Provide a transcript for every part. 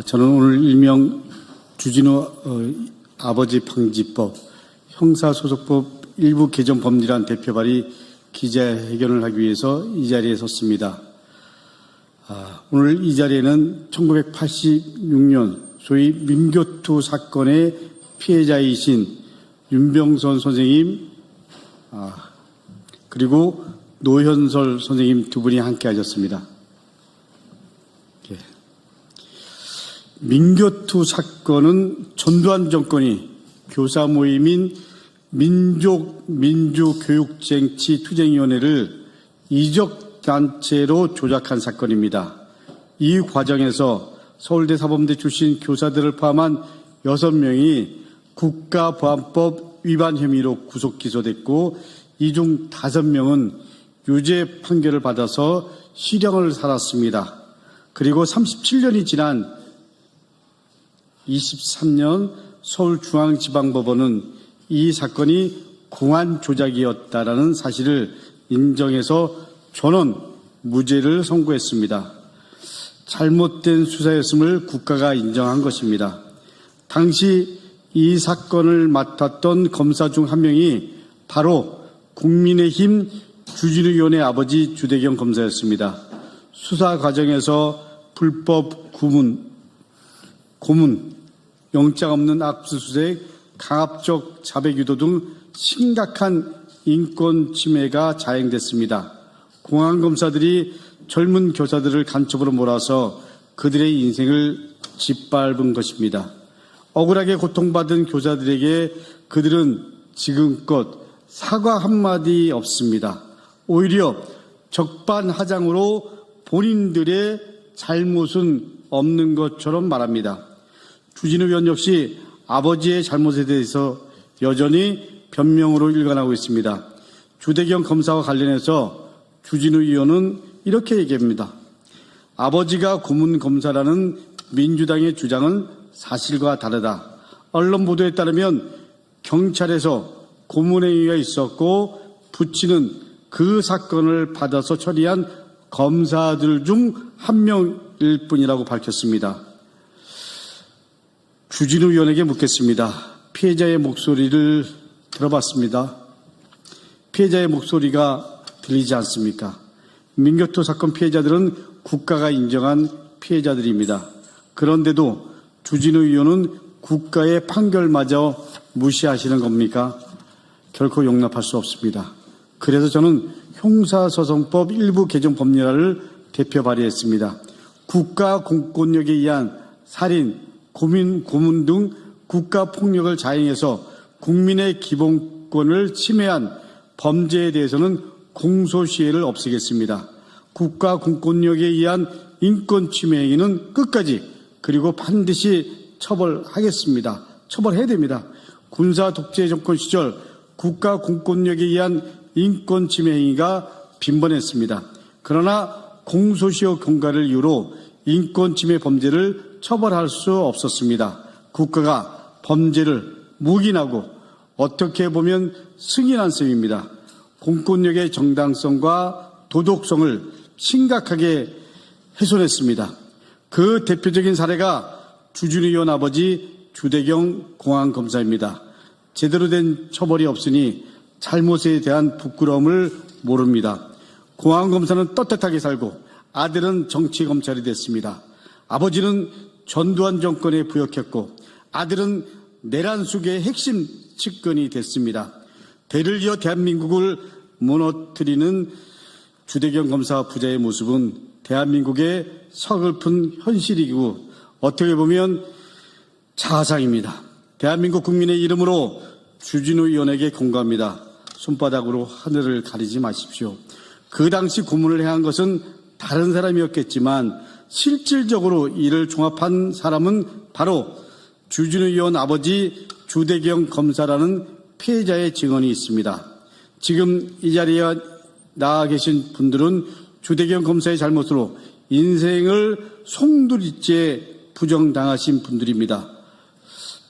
저는 오늘 일명 주진우 아버지 방지법 형사소송법 일부 개정 법률안 대표 발의 기자회견을 하기 위해서 이 자리에 섰습니다. 오늘 이 자리에는 1986년 소위 민교투 사건의 피해자이신 윤병선 선생님 그리고 노현설 선생님 두 분이 함께 하셨습니다. 민교투 사건은 전두환 정권이 교사 모임인 민주교육쟁취투쟁위원회를 이적단체로 조작한 사건입니다. 이 과정에서 서울대 사범대 출신 교사들을 포함한 6명이 국가보안법 위반 혐의로 구속 기소됐고 이 중 5명은 유죄 판결을 받아서 실형을 살았습니다. 그리고 37년이 지난 23년 서울중앙지방법원은 이 사건이 공안 조작이었다라는 사실을 인정해서 전원 무죄를 선고했습니다. 잘못된 수사였음을 국가가 인정한 것입니다. 당시 이 사건을 맡았던 검사 중 한 명이 바로 국민의힘 주진우위원의 아버지 주대경 검사였습니다. 수사 과정에서 불법 고문, 영장 없는 압수수색, 강압적 자백 유도 등 심각한 인권 침해가 자행됐습니다. 공안검사들이 젊은 교사들을 간첩으로 몰아서 그들의 인생을 짓밟은 것입니다. 억울하게 고통받은 교사들에게 그들은 지금껏 사과 한마디 없습니다. 오히려 적반하장으로 본인들의 잘못은 없는 것처럼 말합니다. 주진우 위원 역시 아버지의 잘못에 대해서 여전히 변명으로 일관하고 있습니다. 주대경 검사와 관련해서 주진우 위원은 이렇게 얘기합니다. 아버지가 고문 검사라는 민주당의 주장은 사실과 다르다. 언론 보도에 따르면 경찰에서 고문행위가 있었고 부친은 그 사건을 받아서 처리한 검사들 중 한 명일 뿐이라고 밝혔습니다. 주진우 위원에게 묻겠습니다. 피해자의 목소리를 들어봤습니다. 피해자의 목소리가 들리지 않습니까? 민교투 사건 피해자들은 국가가 인정한 피해자들입니다. 그런데도 주진우 위원은 국가의 판결마저 무시하시는 겁니까? 결코 용납할 수 없습니다. 그래서 저는 형사소송법 일부 개정 법률안을 대표 발의했습니다. 국가 공권력에 의한 살인, 고문 등 국가폭력을 자행해서 국민의 기본권을 침해한 범죄에 대해서는 공소시효를 없애겠습니다. 국가 공권력에 의한 인권 침해 행위는 끝까지 그리고 반드시 처벌하겠습니다. 처벌해야 됩니다. 군사 독재 정권 시절 국가 공권력에 의한 인권 침해 행위가 빈번했습니다. 그러나 공소시효 경과를 이유로 인권 침해 범죄를 처벌할 수 없었습니다. 국가가 범죄를 묵인하고 어떻게 보면 승인한 셈입니다. 공권력의 정당성과 도덕성을 심각하게 훼손했습니다. 그 대표적인 사례가 주진우 위원 아버지 주대경 공안검사입니다. 제대로 된 처벌이 없으니 잘못에 대한 부끄러움을 모릅니다. 공안검사는 떳떳하게 살고 아들은 정치검찰이 됐습니다. 아버지는 전두환 정권에 부역했고 아들은 내란 속의 핵심 측근이 됐습니다. 대를 이어 대한민국을 무너뜨리는 주대경 검사 부자의 모습은 대한민국의 서글픈 현실이고 어떻게 보면 자상입니다. 대한민국 국민의 이름으로 주진우 위원에게 공감합니다. 손바닥으로 하늘을 가리지 마십시오. 그 당시 고문을 행한 것은 다른 사람이었겠지만 실질적으로 이를 종합한 사람은 바로 주진우 위원 아버지 주대경 검사라는 피해자의 증언이 있습니다. 지금 이 자리에 나와 계신 분들은 주대경 검사의 잘못으로 인생을 송두리째 부정당하신 분들입니다.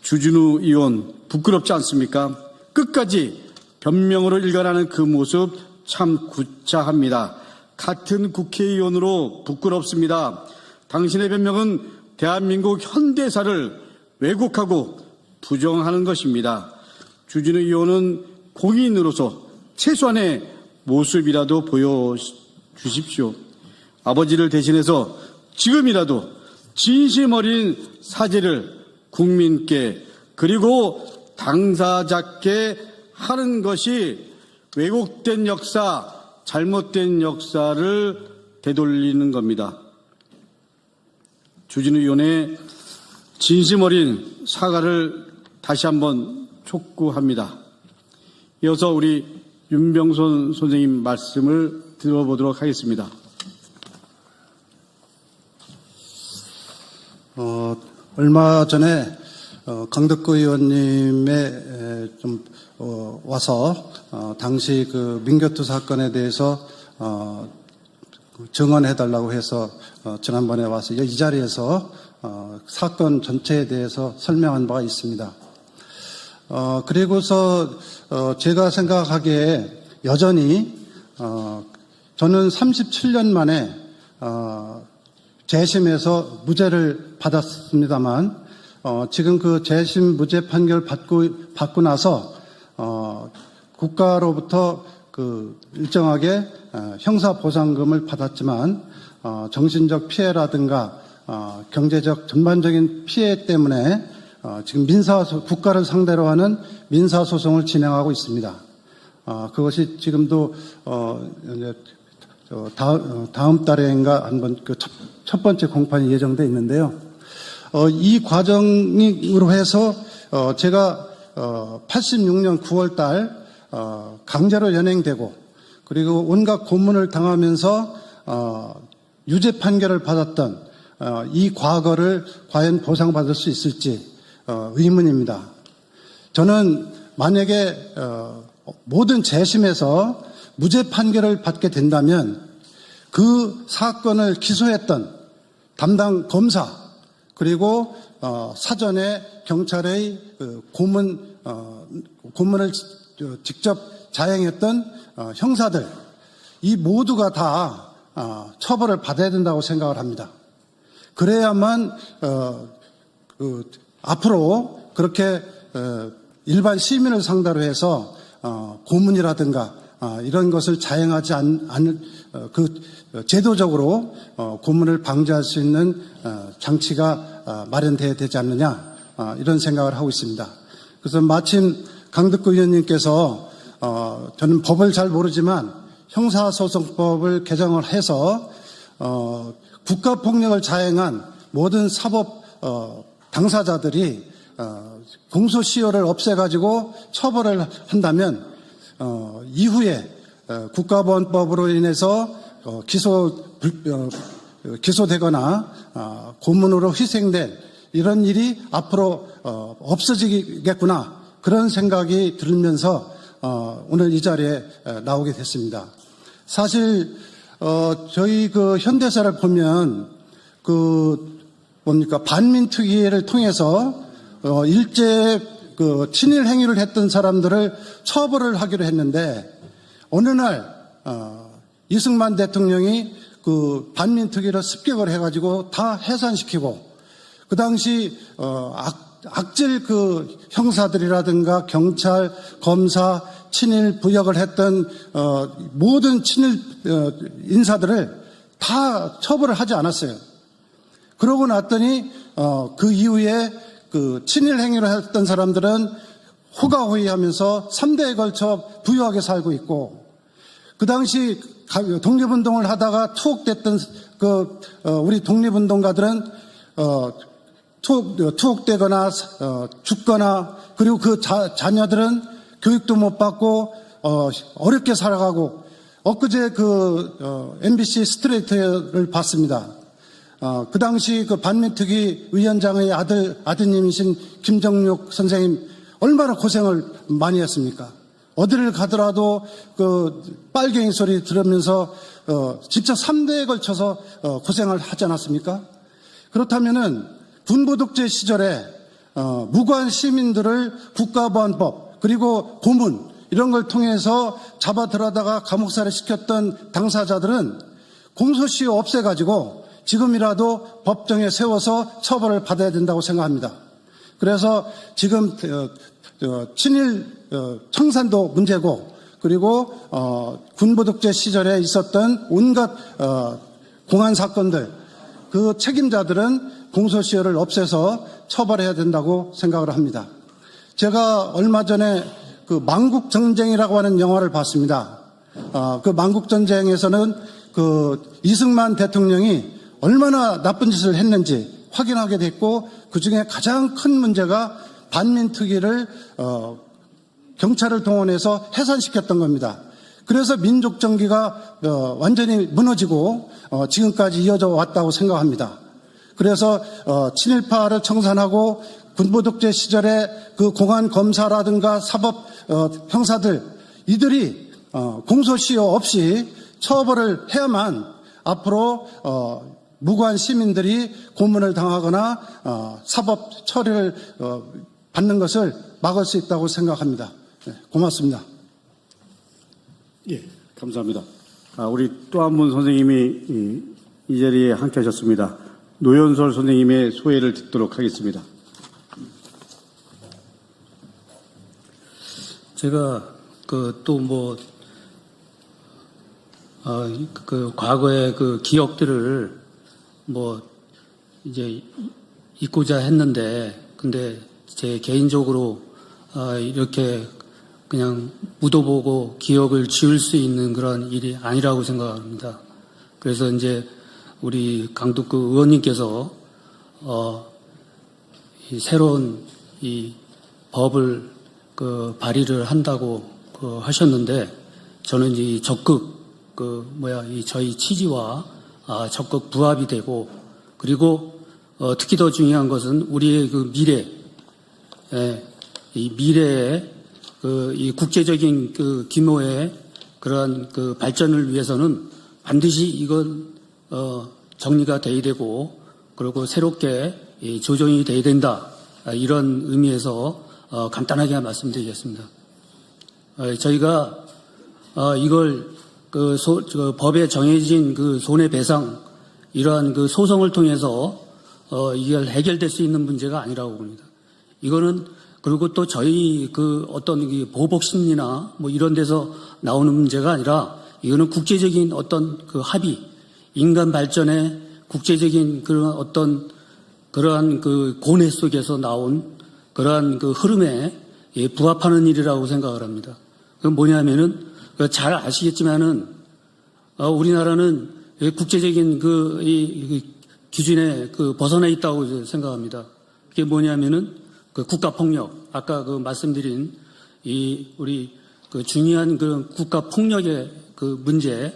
주진우 의원 부끄럽지 않습니까? 끝까지 변명으로 일관하는 그 모습 참 구차합니다. 같은 국회의원으로 부끄럽습니다. 당신의 변명은 대한민국 현대사를 왜곡하고 부정하는 것입니다. 주진우 의원은 공인으로서 최소한의 모습이라도 보여주십시오. 아버지를 대신해서 지금이라도 진심 어린 사죄를 국민께 그리고 당사자께 하는 것이 왜곡된 역사, 잘못된 역사를 되돌리는 겁니다. 주진우 의원의 진심 어린 사과를 다시 한번 촉구합니다. 이어서 우리 윤병선 선생님 말씀을 들어보도록 하겠습니다. 얼마 전에 강덕구 의원님의 와서 당시 그 민교투 사건에 대해서 증언해달라고 해서 지난번에 와서 이 자리에서 사건 전체에 대해서 설명한 바가 있습니다. 그리고서 제가 생각하기에 여전히 저는 37년 만에 재심에서 무죄를 받았습니다만 지금 그 재심 무죄 판결 받고 나서 국가로부터 그 일정하게 형사 보상금을 받았지만 정신적 피해라든가 경제적 전반적인 피해 때문에 지금 국가를 상대로 하는 민사소송을 진행하고 있습니다. 그것이 지금도 이제 다음 달에인가 한번 그 첫 번째 공판이 예정돼 있는데요. 이 과정으로 해서 제가 86년 9월 달 강제로 연행되고 그리고 온갖 고문을 당하면서 유죄 판결을 받았던 이 과거를 과연 보상받을 수 있을지 의문입니다. 저는 만약에 모든 재심에서 무죄 판결을 받게 된다면 그 사건을 기소했던 담당 검사 그리고 사전에 경찰의 고문을 직접 자행했던 형사들 이 모두가 다 처벌을 받아야 된다고 생각을 합니다. 그래야만 앞으로 그렇게 일반 시민을 상대로 해서 고문이라든가 이런 것을 자행하지 않을 제도적으로 고문을 방지할 수 있는 장치가 마련돼야 되지 않느냐 이런 생각을 하고 있습니다. 그래서 마침 강덕구 의원님께서 저는 법을 잘 모르지만 형사소송법을 개정을 해서 국가폭력을 자행한 모든 사법 당사자들이 공소시효를 없애가지고 처벌을 한다면 이후에 국가보안법으로 인해서 기소되거나 고문으로 희생된 이런 일이 앞으로 없어지겠구나 그런 생각이 들면서 오늘 이 자리에 나오게 됐습니다. 사실 저희 그 현대사를 보면 반민특위를 통해서 일제 친일 행위를 했던 사람들을 처벌을 하기로 했는데 어느 날 이승만 대통령이 그 반민특위를 습격을 해가지고 다 해산시키고 그 당시 악질 그 형사들이라든가 경찰, 검사, 친일 부역을 했던 모든 친일 인사들을 다 처벌을 하지 않았어요. 그러고 났더니 그 이후에 그 친일 행위를 했던 사람들은 호가호위하면서 3대에 걸쳐 부유하게 살고 있고 그 당시 독립운동을 하다가 투옥됐던 우리 독립운동가들은 투옥되거나 죽거나 그리고 그 자녀들은 교육도 못 받고 어렵게 살아가고 엊그제 MBC 스트레이트를 봤습니다. 그 당시 그 반민특위 위원장의 아드님이신 김정육 선생님 얼마나 고생을 많이 했습니까? 어디를 가더라도 빨갱이 소리 들으면서 진짜 3대에 걸쳐서 고생을 하지 않았습니까? 그렇다면은 군부 독재 시절에 무고한 시민들을 국가보안법 그리고 고문 이런 걸 통해서 잡아 들어다가 감옥살이 시켰던 당사자들은 공소시효 없애가지고 지금이라도 법정에 세워서 처벌을 받아야 된다고 생각합니다. 그래서 지금 친일 청산도 문제고, 그리고 군부독재 시절에 있었던 온갖 공안 사건들, 그 책임자들은 공소시효를 없애서 처벌해야 된다고 생각을 합니다. 제가 얼마 전에 그 망국전쟁이라고 하는 영화를 봤습니다. 그 망국전쟁에서는 그 이승만 대통령이 얼마나 나쁜 짓을 했는지 확인하게 됐고, 그 중에 가장 큰 문제가 반민특위를 경찰을 동원해서 해산시켰던 겁니다. 그래서 민족정기가 완전히 무너지고 지금까지 이어져 왔다고 생각합니다. 그래서 친일파를 청산하고 군부독재 시절에 그 공안 검사라든가 사법 형사들, 이들이 공소시효 없이 처벌을 해야만 앞으로 무고한 시민들이 고문을 당하거나 사법 처리를 받는 것을 막을 수 있다고 생각합니다. 네, 고맙습니다. 예, 감사합니다. 우리 또 한 분 선생님이 이 자리에 함께 하셨습니다. 노현솔 선생님의 소회를 듣도록 하겠습니다. 제가 과거의 그 기억들을 이제 잊고자 했는데, 근데 제 개인적으로 이렇게 그냥 묻어보고 기억을 지울 수 있는 그런 일이 아니라고 생각합니다. 그래서 이제 우리 강덕구 의원님께서 이 새로운 이 법을 발의를 한다고 하셨는데, 저는 이 적극 저희 취지와 적극 부합이 되고, 그리고 특히 더 중요한 것은 우리의 그 이 미래의 이 국제적인 그 규모의 그러한 그 발전을 위해서는 반드시 이건 정리가 돼야 되고, 그리고 새롭게 조정이 돼야 된다, 이런 의미에서 간단하게 말씀드리겠습니다. 저희가 이걸 법에 정해진 그 손해배상, 이러한 그 소송을 통해서 이걸 해결될 수 있는 문제가 아니라고 봅니다. 이거는, 그리고 또 저희 그 어떤 보복 심리나 이런 데서 나오는 문제가 아니라, 이거는 국제적인 어떤 그 합의, 인간 발전의 국제적인 그런 어떤 그러한 그 고뇌 속에서 나온 그러한 그 흐름에 부합하는 일이라고 생각을 합니다. 그건 뭐냐면은, 잘 아시겠지만은 우리나라는 국제적인 이 기준에 벗어나 있다고 생각합니다. 그게 뭐냐면은 그 국가폭력, 아까 말씀드린 우리 중요한 그 국가폭력의 그 문제,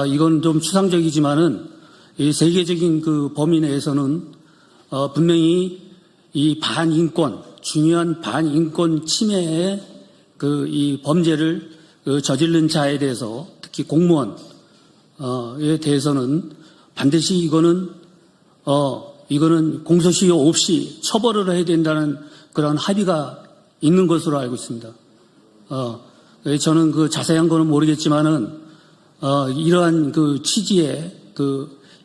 이건 좀 추상적이지만은 이 세계적인 그 범위 내에서는 분명히 이 반인권, 중요한 반인권 침해의 이 범죄를 저지른 자에 대해서, 특히 공무원에 대해서는 반드시 이거는 공소시효 없이 처벌을 해야 된다는 그런 합의가 있는 것으로 알고 있습니다. 저는 그 자세한 거는 모르겠지만은 이러한 그 취지의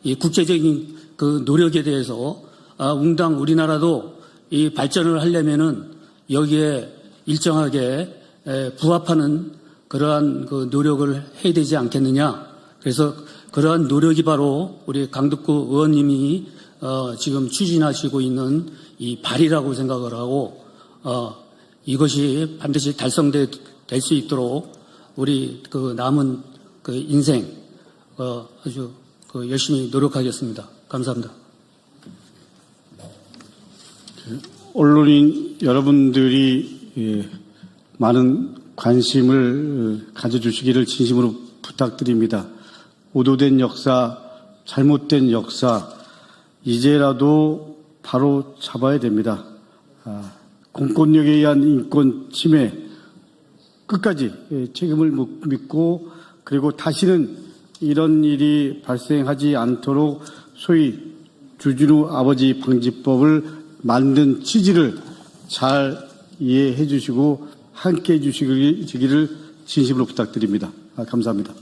이 국제적인 그 노력에 대해서 응당 우리나라도 이 발전을 하려면은 여기에 일정하게 부합하는 그러한 그 노력을 해야 되지 않겠느냐. 그래서 그러한 노력이 바로 우리 강덕구 의원님이 지금 추진하시고 있는 이 발의라고 생각을 하고, 이것이 반드시 달성될 수 있도록 우리 그 남은 그 인생 아주 열심히 노력하겠습니다. 감사합니다. 언론인 여러분들이 많은 관심을 가져주시기를 진심으로 부탁드립니다. 오도된 역사, 잘못된 역사, 이제라도 바로 잡아야 됩니다. 공권력에 의한 인권 침해 끝까지 책임을 묻고, 그리고 다시는 이런 일이 발생하지 않도록 소위 주진우 아버지 방지법을 만든 취지를 잘 이해해 주시고 함께 해 주시기를 진심으로 부탁드립니다. 감사합니다.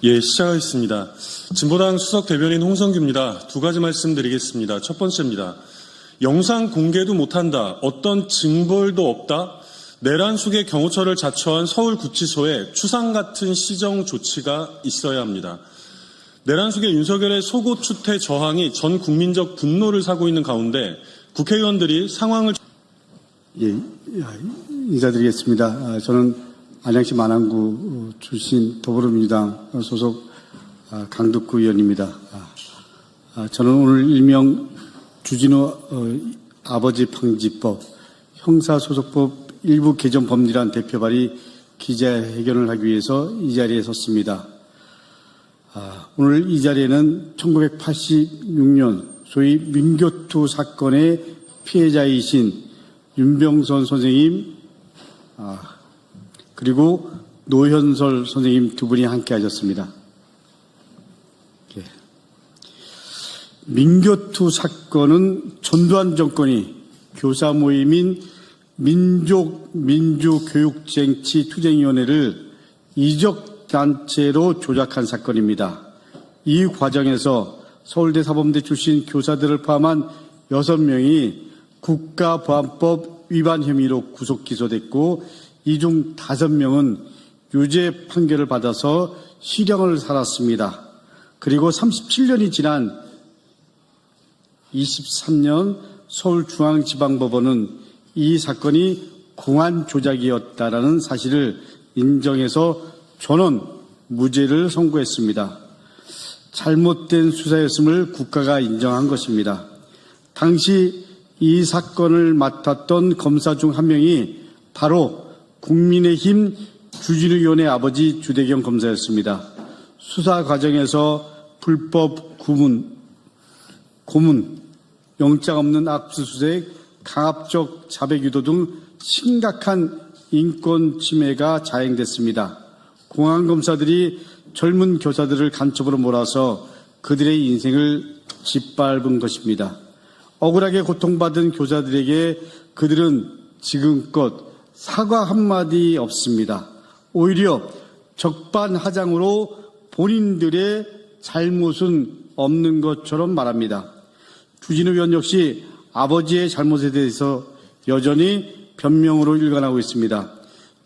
예, 시작하겠습니다. 진보당 수석 대변인 홍성규입니다. 두 가지 말씀드리겠습니다. 첫 번째입니다. 영상 공개도 못한다. 어떤 징벌도 없다. 내란 속의 경호처를 자처한 서울구치소에 추상 같은 시정 조치가 있어야 합니다. 내란 속의 윤석열의 속옷 추태 저항이 전 국민적 분노를 사고 있는 가운데 국회의원들이 상황을 예, 인사드리겠습니다. 저는 안양시 만안구 출신 더불어민주당 소속 강덕구 의원입니다. 저는 오늘 일명 주진우 아버지 방지법 형사소송법 일부 개정 법률안 대표 발의 기자회견을 하기 위해서 이 자리에 섰습니다. 오늘 이 자리에는 1986년 소위 민교투 사건의 피해자이신 윤병선 선생님 그리고 노현설 선생님 두 분이 함께 하셨습니다. 예. 민교투 사건은 전두환 정권이 교사 모임인 민주교육쟁취투쟁위원회를 이적단체로 조작한 사건입니다. 이 과정에서 서울대 사범대 출신 교사들을 포함한 6명이 국가보안법 위반 혐의로 구속 기소됐고 이 중 5명은 유죄 판결을 받아서 실형을 살았습니다. 그리고 37년이 지난 23년 서울중앙지방법원은 이 사건이 공안 조작이었다라는 사실을 인정해서 전원 무죄를 선고했습니다. 잘못된 수사였음을 국가가 인정한 것입니다. 당시 이 사건을 맡았던 검사 중 한 명이 바로 국민의힘 주진우 의원의 아버지 주대경 검사였습니다. 수사 과정에서 불법 고문, 영장 없는 압수수색, 강압적 자백 유도 등 심각한 인권 침해가 자행됐습니다. 공안검사들이 젊은 교사들을 간첩으로 몰아서 그들의 인생을 짓밟은 것입니다. 억울하게 고통받은 교사들에게 그들은 지금껏 사과 한마디 없습니다. 오히려 적반하장으로 본인들의 잘못은 없는 것처럼 말합니다. 주진우 의원 역시 아버지의 잘못에 대해서 여전히 변명으로 일관하고 있습니다.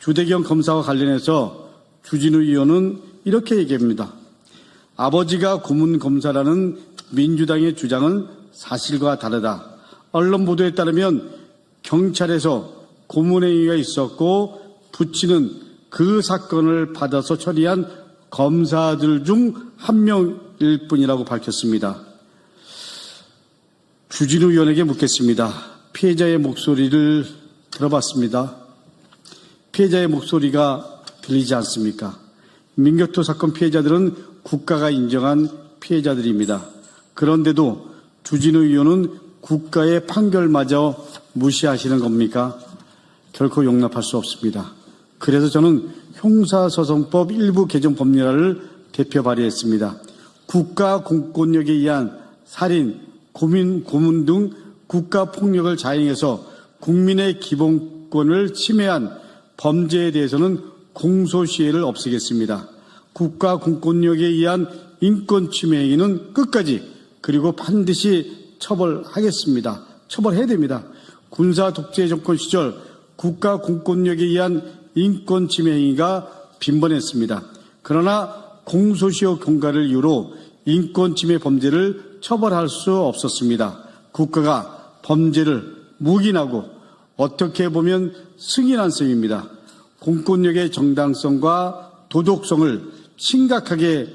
주대경 검사와 관련해서 주진우 의원은 이렇게 얘기합니다. 아버지가 고문 검사라는 민주당의 주장은 사실과 다르다. 언론 보도에 따르면 경찰에서 고문행위가 있었고 부친은 그 사건을 받아서 처리한 검사들 중 한 명일 뿐이라고 밝혔습니다. 주진우 의원에게 묻겠습니다. 피해자의 목소리를 들어봤습니다. 피해자의 목소리가 들리지 않습니까? 민교투 사건 피해자들은 국가가 인정한 피해자들입니다. 그런데도 주진우 의원은 국가의 판결마저 무시하시는 겁니까? 결코 용납할 수 없습니다. 그래서 저는 형사소송법 일부 개정 법률안을 대표 발의했습니다. 국가 공권력에 의한 살인, 고문 등 국가폭력을 자행해서 국민의 기본권을 침해한 범죄에 대해서는 공소시효를 없애겠습니다. 국가 공권력에 의한 인권 침해 행위는 끝까지 그리고 반드시 처벌하겠습니다. 처벌해야 됩니다. 군사 독재 정권 시절 국가 공권력에 의한 인권 침해 행위가 빈번했습니다. 그러나 공소시효 경과를 이유로 인권 침해 범죄를 처벌할 수 없었습니다. 국가가 범죄를 묵인하고 어떻게 보면 승인한 셈입니다. 공권력의 정당성과 도덕성을 심각하게